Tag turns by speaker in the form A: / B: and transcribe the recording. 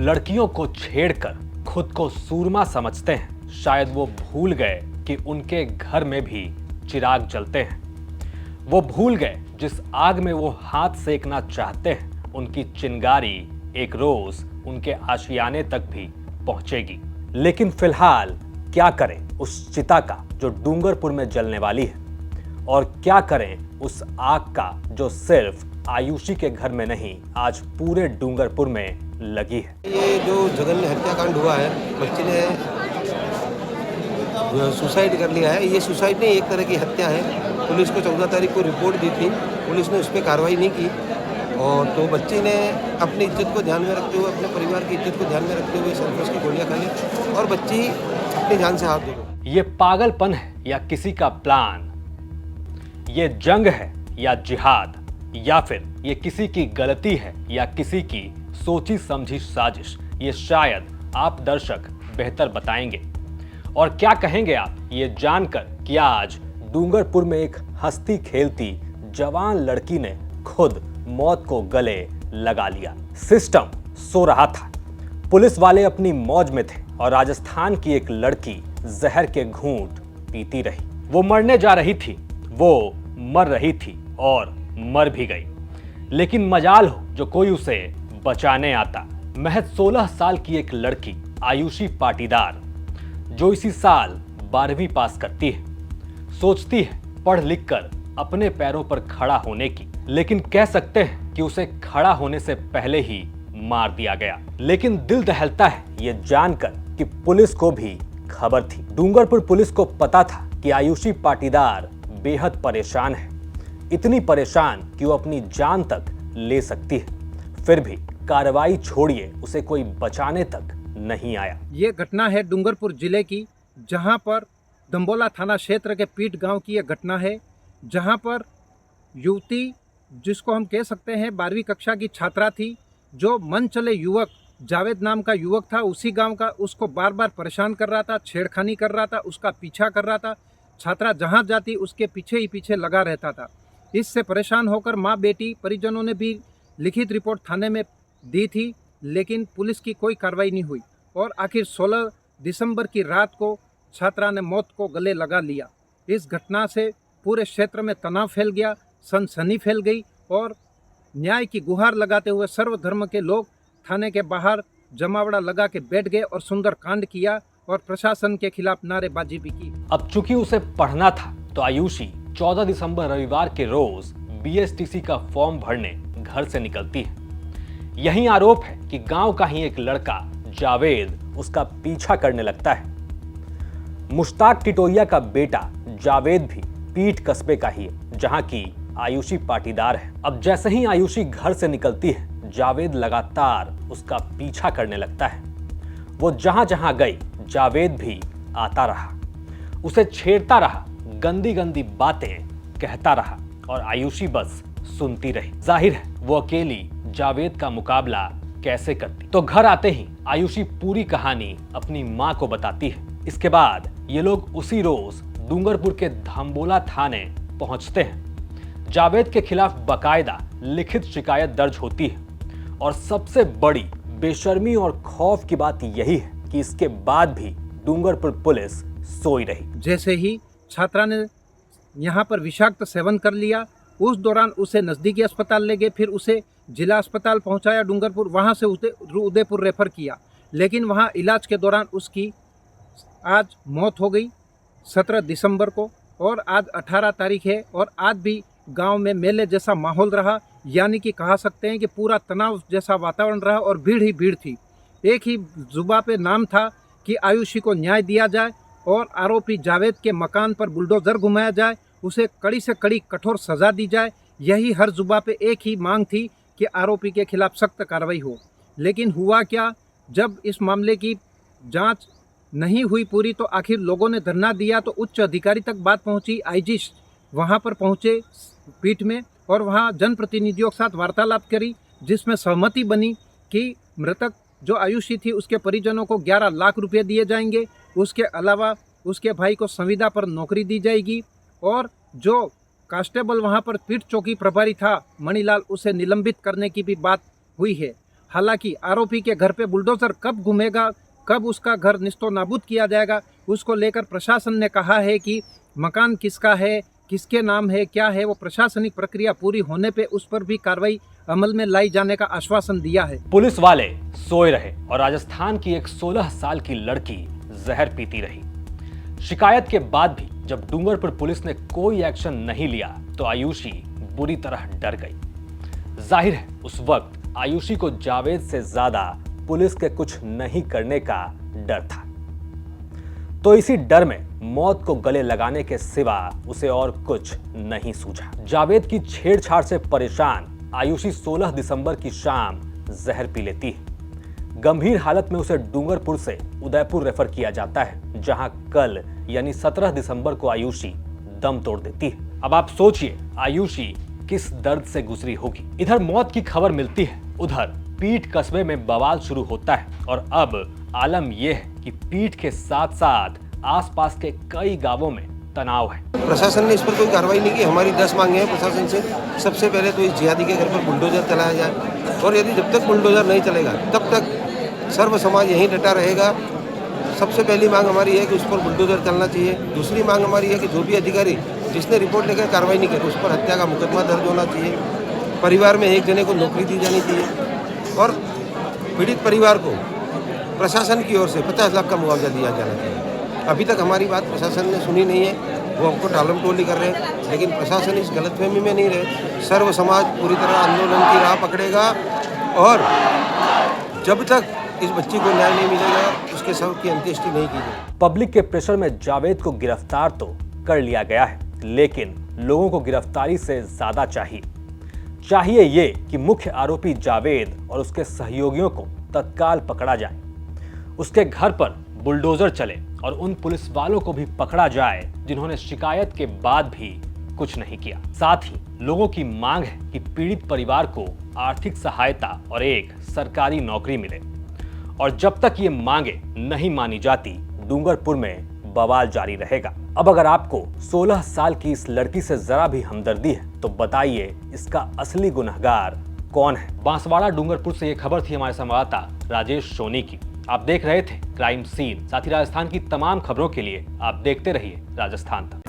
A: लड़कियों को छेड़कर खुद को सूरमा समझते हैं, शायद वो भूल गए कि उनके घर में भी चिराग जलते हैं। वो भूल गए जिस आग में वो हाथ सेकना चाहते हैं, उनकी चिंगारी एक रोज उनके आशियाने तक भी पहुंचेगी। लेकिन फिलहाल क्या करें उस चिता का जो डूंगरपुर में जलने वाली है, और क्या करें उस आग का जो सिर्फ आयुषी के घर में नहीं, आज पूरे डूंगरपुर में लगी है।
B: ये जो जघन्य हत्याकांड हुआ है, बच्ची ने सुसाइड कर लिया है। ये सुसाइड नहीं, एक तरह की हत्या है। पुलिस को 14 तारीख को रिपोर्ट दी थी, पुलिस ने उस पर कार्रवाई नहीं की, और तो बच्ची ने अपनी इज्जत को ध्यान में रखते हुए, अपने परिवार की इज्जत को ध्यान में रखते हुए सल्फेट की गोलियां खा ली और बच्ची अपनी जान से हाथ धो गई।
A: ये पागलपन है या किसी का प्लान? ये जंग है या जिहाद? या फिर ये किसी की गलती है या किसी की सोची समझी साजिश? ये शायद आप दर्शक बेहतर बताएंगे। और क्या कहेंगे आप ये जानकर कि आज डूंगरपुर में एक हंसती खेलती जवान लड़की ने खुद मौत को गले लगा लिया। सिस्टम सो रहा था, पुलिस वाले अपनी मौज में थे और राजस्थान की एक लड़की जहर के घूंट पीती रही। वो मरने जा रही थी, वो मर रही थी और मर भी गई। लेकिन मजाल हो जो कोई उसे बचाने आता। महज 16 साल की एक लड़की आयुषी पाटीदार, जो इसी साल 12वीं पास करती है, सोचती है पढ़ लिख कर अपने पैरों पर खड़ा होने की, लेकिन कह सकते हैं कि उसे खड़ा होने से पहले ही मार दिया गया। लेकिन दिल दहलता है ये जानकर कि पुलिस को भी खबर थी। डूंगरपुर पुलिस को पता था कि आयुषी पाटीदार बेहद परेशान है, इतनी परेशान कि वो अपनी जान तक ले सकती है। फिर भी कार्रवाई छोड़िए, उसे कोई बचाने तक नहीं आया।
C: ये घटना है डूंगरपुर जिले की, जहां पर दंबोला थाना क्षेत्र के पीट गांव की यह घटना है, जहां पर युवती, जिसको हम कह सकते हैं 12वीं कक्षा की छात्रा थी, जो मन चले युवक जावेद नाम का युवक था उसी गांव का, उसको बार बार परेशान कर रहा था, छेड़खानी कर रहा था, उसका पीछा कर रहा था। छात्रा जहां जाती उसके पीछे ही पीछे लगा रहता था। इससे परेशान होकर माँ बेटी परिजनों ने भी लिखित रिपोर्ट थाने में दी थी, लेकिन पुलिस की कोई कार्रवाई नहीं हुई और आखिर 16 दिसंबर की रात को छात्रा ने मौत को गले लगा लिया। इस घटना से पूरे क्षेत्र में तनाव फैल गया, सनसनी फैल गई और न्याय की गुहार लगाते हुए सर्वधर्म के लोग थाने के बाहर जमावड़ा लगा के बैठ गए और सुंदर कांड किया और प्रशासन के खिलाफ नारेबाजी भी की।
A: अब चूंकि उसे पढ़ना था तो आयुषी 14 दिसंबर रविवार के रोज बीएसटीसी का फॉर्म भरने घर से निकलती है। यही आरोप है कि गांव का ही एक लड़का जावेद उसका पीछा करने लगता है। मुश्ताक टिटोरिया का बेटा जावेद भी पीट कस्बे का ही है, जहां की आयुषी पाटीदार है। अब जैसे ही आयुषी घर से निकलती है, जावेद लगातार उसका पीछा करने लगता है। वो जहां जहां गई जावेद भी आता रहा, उसे छेड़ता रहा, गंदी गंदी बातें कहता रहा और आयुषी बस सुनती रही। जाहिर है वो अकेली जावेद का मुकाबला कैसे करती। तो घर आते ही आयुषी पूरी कहानी अपनी मां को बताती है। इसके बाद ये लोग उसी रोज डूंगरपुर के धम्बोला थाने पहुंचते हैं। जावेद के खिलाफ बकायदा लिखित शिकायत दर्ज होती है और सबसे बड़ी बेशर्मी और खौफ की बात यही है कि इसके बाद भी डूंगरपुर पुलिस सोई रही।
C: जैसे ही छात्रा ने यहाँ पर विषाक्त सेवन कर लिया, उस दौरान उसे नज़दीकी अस्पताल ले गए, फिर उसे जिला अस्पताल पहुँचाया डूंगरपुर, वहाँ से उदयपुर रेफर किया, लेकिन वहाँ इलाज के दौरान उसकी आज मौत हो गई 17 दिसंबर को। और आज 18 तारीख है और आज भी गांव में मेले जैसा माहौल रहा, यानी कि कहा सकते हैं कि पूरा तनाव जैसा वातावरण रहा और भीड़ ही भीड़ थी। एक ही जुबा पे नाम था कि आयुषी को न्याय दिया जाए और आरोपी जावेद के मकान पर बुलडोजर घुमाया जाए, उसे कड़ी से कड़ी कठोर सजा दी जाए। यही हर जुबा पे एक ही मांग थी कि आरोपी के खिलाफ सख्त कार्रवाई हो। लेकिन हुआ क्या, जब इस मामले की जांच नहीं हुई पूरी तो आखिर लोगों ने धरना दिया, तो उच्च अधिकारी तक बात पहुंची। आईजी वहां पर पहुंचे पीठ में और वहां जनप्रतिनिधियों के साथ वार्तालाप करी, जिसमें सहमति बनी कि मृतक जो आयुषी थी उसके परिजनों को 11 लाख रुपए दिए जाएंगे। उसके अलावा उसके भाई को संविदा पर नौकरी दी जाएगी और जो कांस्टेबल वहां पर पीठ चौकी प्रभारी था मणिलाल, उसे निलंबित करने की भी बात हुई है। हालांकि आरोपी के घर पे बुलडोजर कब घूमेगा, कब उसका घर निस्तो नाबूद किया जाएगा, उसको लेकर प्रशासन ने कहा है कि मकान किसका है, किसके नाम है, क्या है, वो प्रशासनिक प्रक्रिया पूरी होने पे उस पर भी कार्रवाई अमल में लाई जाने का आश्वासन दिया है।
A: पुलिस वाले सोए रहे और राजस्थान की एक 16 साल की लड़की जहर पीती रही। शिकायत के बाद भी जब डूंगरपुर पुलिस ने कोई एक्शन नहीं लिया तो आयुषी बुरी तरह डर गई। जाहिर है उस वक्त आयुषी को जावेद से ज्यादा पुलिस के कुछ नहीं करने का डर था, तो इसी डर में मौत को गले लगाने के सिवा उसे और कुछ नहीं सूझा। जावेद की छेड़छाड़ से परेशान आयुषी 16 दिसंबर की शाम जहर पी लेती है। गंभीर हालत में उसे डूंगरपुर से उदयपुर रेफर किया जाता है, जहां कल यानी 17 दिसंबर को आयुषी दम तोड़ देती है। अब आप सोचिए आयुषी किस दर्द से गुजरी होगी। इधर मौत की खबर मिलती है, उधर पीठ कस्बे में बवाल शुरू होता है और अब आलम यह है कि पीठ के साथ साथ आसपास के कई गांवों में तनाव है।
B: प्रशासन ने इस पर कोई कार्रवाई नहीं की। हमारी 10 मांगे हैं प्रशासन से। सबसे पहले तो इस जिहादी के घर पर बुलडोजर चलाया जाए, और यदि जब तक बुलडोजर नहीं चलेगा तब तक सर्व समाज यहीं डटा रहेगा। सबसे पहली मांग हमारी है कि उस पर बुलडोजर चलना चाहिए। दूसरी मांग हमारी है कि जो भी अधिकारी जिसने रिपोर्ट लेकर कार्रवाई नहीं की उस पर हत्या का मुकदमा दर्ज होना चाहिए। परिवार में एक जने को नौकरी दी जानी चाहिए और पीड़ित परिवार को प्रशासन की ओर से 50 लाख का मुआवजा दिया जाना चाहिए। अभी तक हमारी बात प्रशासन ने सुनी नहीं है, वो हमको टालम टोली कर रहे हैं, लेकिन प्रशासन इस गलतफहमी में नहीं रहे। सर्व समाज पूरी तरह आंदोलन की राह पकड़ेगा और जब तक इस बच्ची को न्याय नहीं मिलेगा उसके शव की अंत्येष्टि नहीं की जाएगी।
A: पब्लिक के प्रेशर में जावेद को गिरफ्तार तो कर लिया गया है, लेकिन लोगों को गिरफ्तारी से ज्यादा चाहिए ये कि मुख्य आरोपी जावेद और उसके सहयोगियों को तत्काल पकड़ा जाए, उसके घर पर बुलडोजर चले और उन पुलिस वालों को भी पकड़ा जाए जिन्होंने शिकायत के बाद भी कुछ नहीं किया। साथ ही लोगों की मांग है कि पीड़ित परिवार को आर्थिक सहायता और एक सरकारी नौकरी मिले, और जब तक ये मांगे नहीं मानी जाती डूंगरपुर में बवाल जारी रहेगा। अब अगर आपको 16 साल की इस लड़की से जरा भी हमदर्दी है तो बताइए इसका असली गुनहगार कौन है। बांसवाड़ा डूंगरपुर से ये खबर थी हमारे संवाददाता राजेश सोनी की। आप देख रहे थे क्राइम सीन। साथ ही राजस्थान की तमाम खबरों के लिए आप देखते रहिए राजस्थान तक।